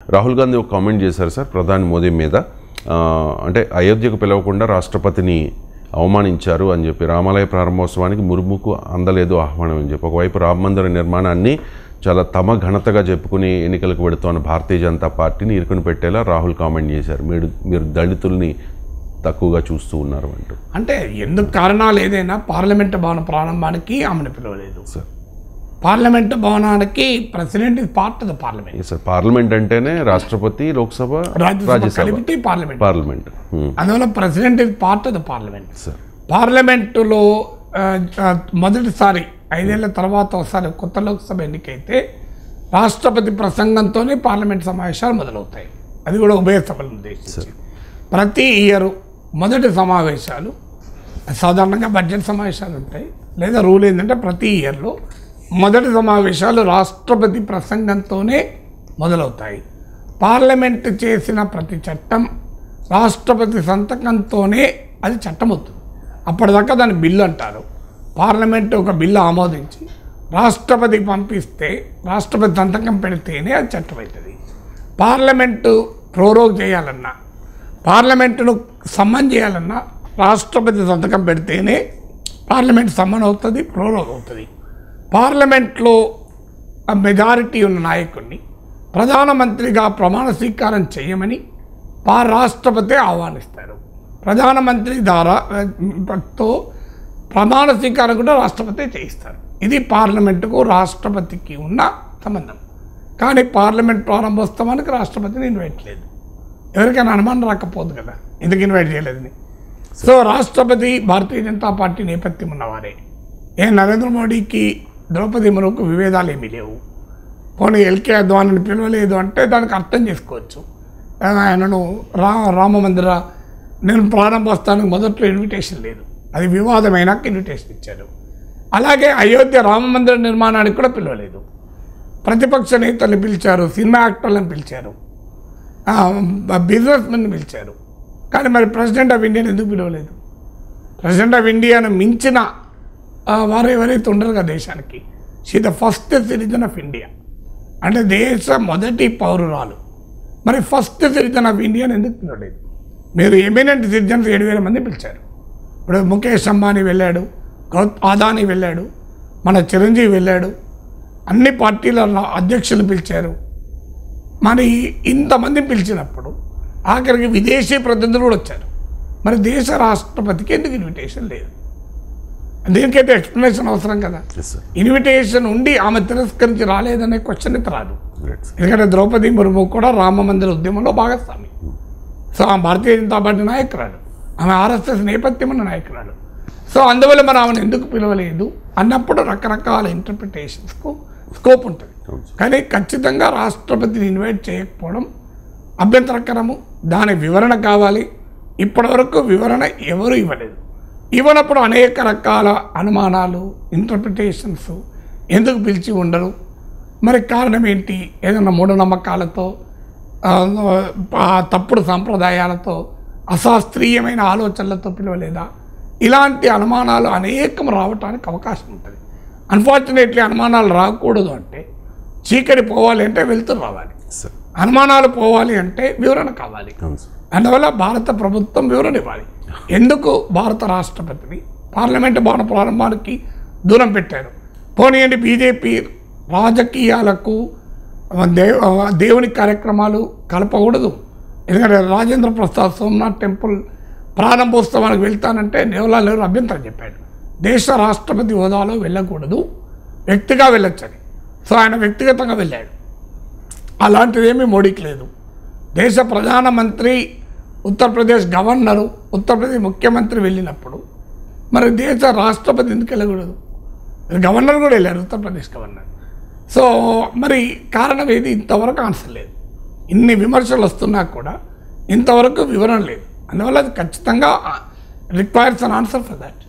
రాహుల్ గాంధీ ఒక కామెంట్ చేశారు సార్ ప్రధాని మోదీ మీద. అంటే అయోధ్యకు పిలవకుండా రాష్ట్రపతిని అవమానించారు అని చెప్పి, రామాలయ ప్రారంభోత్సవానికి ముర్ముకు అందలేదు ఆహ్వానం అని చెప్పి. ఒకవైపు రామ మందిర నిర్మాణాన్ని చాలా తమ ఘనతగా చెప్పుకుని ఎన్నికలకు వెళుతున్న భారతీయ జనతా పార్టీని ఇరుకుని పెట్టేలా రాహుల్ కామెంట్ చేశారు. మీరు దళితుల్ని తక్కువగా చూస్తూ ఉన్నారు అంటూ. అంటే ఎందుకు కారణాలు ఏదైనా పార్లమెంట్ భవన ప్రారంభానికి ఆమెను పిలవలేదు సార్. పార్లమెంట్ భవనానికి president is part of the parliament. Sir, parliament అంటేనే రాష్ట్రపతి, లోక్సభ, రాజ్యసభ, పార్లమెంట్. అందువల్ల president is part of the parliament. Sir, పార్లమెంటులో మొదటిసారి 5 ఏళ్ల తర్వాత ఒకసారి కొత్త లోక్సభ ఎన్నికైతే రాష్ట్రపతి ప్రసంగంతోనే పార్లమెంట్ సమావేశాలు మొదలవుతాయి. అది కూడా ఉభయ సభలను ఉద్దేశించి. ప్రతి ఇయర్ మొదటి సమావేశాలు సాధారణంగా బడ్జెట్ సమావేశాలు ఉంటాయి. లేదా రూల్ ఏంటంటే ప్రతి ఇయర్లో మొదటి సమావేశాలు రాష్ట్రపతి ప్రసంగంతోనే మొదలవుతాయి. పార్లమెంట్ చేసిన ప్రతి చట్టం రాష్ట్రపతి సంతకంతోనే అది చట్టం అవుతుంది. అప్పటిదాకా దాన్ని బిల్లు అంటారు. పార్లమెంట్ ఒక బిల్లు ఆమోదించి రాష్ట్రపతికి పంపిస్తే రాష్ట్రపతి సంతకం పెడితేనే అది చట్టం అవుతుంది. పార్లమెంటు ప్రోరోగ్ చేయాలన్నా, పార్లమెంటును సమ్మన్ చేయాలన్నా రాష్ట్రపతి సంతకం పెడితేనే పార్లమెంట్ సమ్మన్ అవుతుంది, ప్రోరోగ్ అవుతుంది. పార్లమెంట్లో మెజారిటీ ఉన్న నాయకుడిని ప్రధానమంత్రిగా ప్రమాణ స్వీకారం చేయమని రాష్ట్రపతి ఆహ్వానిస్తారు. ప్రధానమంత్రి తో ప్రమాణ స్వీకారం కూడా రాష్ట్రపతి చేయిస్తారు. ఇది పార్లమెంటుకు రాష్ట్రపతికి ఉన్న సంబంధం. కానీ పార్లమెంట్ ప్రారంభోత్సవానికి రాష్ట్రపతిని ఇన్వైట్ లేదు. ఎవరికైనా అనుమానం రాకపోదు కదా ఎందుకు ఇన్వైట్ చేయలేదని. సో రాష్ట్రపతి భారతీయ జనతా పార్టీ నేపథ్యం ఉన్నవారే. నరేంద్ర మోడీకి ద్రౌపది ముర్ముకు విభేదాలు ఏమీ లేవు. పోనీ ఎల్కే అద్వానీని పిలవలేదు అంటే దానికి అర్థం చేసుకోవచ్చు. ఆయనను రామ మందిర నేను ప్రారంభోత్సవానికి మొదట్లో ఇన్విటేషన్ లేదు, అది వివాదమైనాక ఇన్విటేషన్ ఇచ్చారు. అలాగే అయోధ్య రామ మందిర నిర్మాణానికి కూడా పిలవలేదు. ప్రతిపక్ష నేతల్ని పిలిచారు, సినిమా యాక్టర్లను పిలిచారు, బిజినెస్ మెన్ని పిలిచారు. కానీ మరి ప్రెసిడెంట్ ఆఫ్ ఇండియాని ఎందుకు పిలవలేదు? ప్రెసిడెంట్ ఆఫ్ ఇండియాను మించిన వారు ఎవరైతే ఉండరు కదా దేశానికి. She the first citizen of India, అంటే దేశ మొదటి పౌరురాలు. మరి ఫస్ట్ సిటిజన్ ఆఫ్ ఇండియాని ఎందుకు పిలవలేదు? మీరు ఎమినెంట్ సిటిజన్స్ 7,000 మంది పిలిచారు. ఇప్పుడు ముఖేష్ అంబానీ వెళ్ళాడు, అదానీ వెళ్ళాడు, మన చిరంజీవి వెళ్ళాడు, అన్ని పార్టీల అధ్యక్షులు పిలిచారు. మరి ఇంతమంది పిలిచినప్పుడు ఆఖరికి విదేశీ ప్రతినిధులు కూడా వచ్చారు. మరి దేశ రాష్ట్రపతికి ఎందుకు ఇన్విటేషన్ లేదు? దీనికైతే ఎక్స్ప్లెనేషన్ అవసరం కదా. ఇన్విటేషన్ ఉండి ఆమె తిరస్కరించి రాలేదనే క్వశ్చన్ అయితే రాదు. ఎందుకంటే ద్రౌపది ముర్ము కూడా రామ మందిర ఉద్యమంలో భాగస్వామి. సో ఆమె భారతీయ జనతా పార్టీ నాయకురాలు, ఆమె ఆర్ఎస్ఎస్ నేపథ్యం ఉన్న నాయకురాలు. సో అందువల్ల మరి ఆమెను ఎందుకు పిలవలేదు అన్నప్పుడు రకరకాల ఇంటర్ప్రిటేషన్స్కు స్కోప్ ఉంటుంది. కానీ ఖచ్చితంగా రాష్ట్రపతిని ఇన్వైట్ చేయకపోవడం అభ్యంతరకరము. దాని వివరణ కావాలి. ఇప్పటివరకు వివరణ ఎవరు ఇవ్వలేదు. ఇవ్వనప్పుడు అనేక రకాల అనుమానాలు, ఇంటర్ప్రిటేషన్స్, ఎందుకు పిలిచి ఉండరు, మరి కారణం ఏంటి? ఏదైనా మూఢనమ్మకాలతో, తప్పుడు సాంప్రదాయాలతో, అశాస్త్రీయమైన ఆలోచనలతో పిలవలేదా? ఇలాంటి అనుమానాలు అనేకం రావడానికి అవకాశం ఉంటుంది. అన్ఫార్చునేట్లీ అనుమానాలు రాకూడదు అంటే చీకటి పోవాలి అంటే వెళ్తురు రావాలి. అనుమానాలు పోవాలి అంటే వివరణ కావాలి. అందువల్ల భారత ప్రభుత్వం వివరణ ఇవ్వాలి. ఎందుకు భారత రాష్ట్రపతిని పార్లమెంటు భవన ప్రారంభానికి దూరం పెట్టారు? పోనీయండి, బీజేపీ రాజకీయాలకు దేవుని కార్యక్రమాలు కలపకూడదు. ఎందుకంటే రాజేంద్ర ప్రసాద్ సోమనాథ్ టెంపుల్ ప్రారంభోత్సవానికి వెళ్తానంటే జవహర్లాల్ నెహ్రూ అభ్యంతరం చెప్పాడు. దేశ రాష్ట్రపతి హోదాలో వెళ్ళకూడదు, వ్యక్తిగా వెళ్ళొచ్చని. సో ఆయన వ్యక్తిగతంగా వెళ్ళాడు. అలాంటిదేమీ మోడీకి లేదు. దేశ ప్రధానమంత్రి, ఉత్తరప్రదేశ్ గవర్నరు, ఉత్తరప్రదేశ్ ముఖ్యమంత్రి వెళ్ళినప్పుడు మరి దేశ రాష్ట్రపతి ఎందుకు వెళ్ళకూడదు? గవర్నర్ కూడా వెళ్ళారు, ఉత్తరప్రదేశ్ గవర్నర్. సో మరి కారణం ఏది? ఇంతవరకు ఆన్సర్ లేదు. ఇన్ని విమర్శలు వస్తున్నా కూడా ఇంతవరకు వివరణ లేదు. అందువల్ల అది ఖచ్చితంగా requires an answer for that.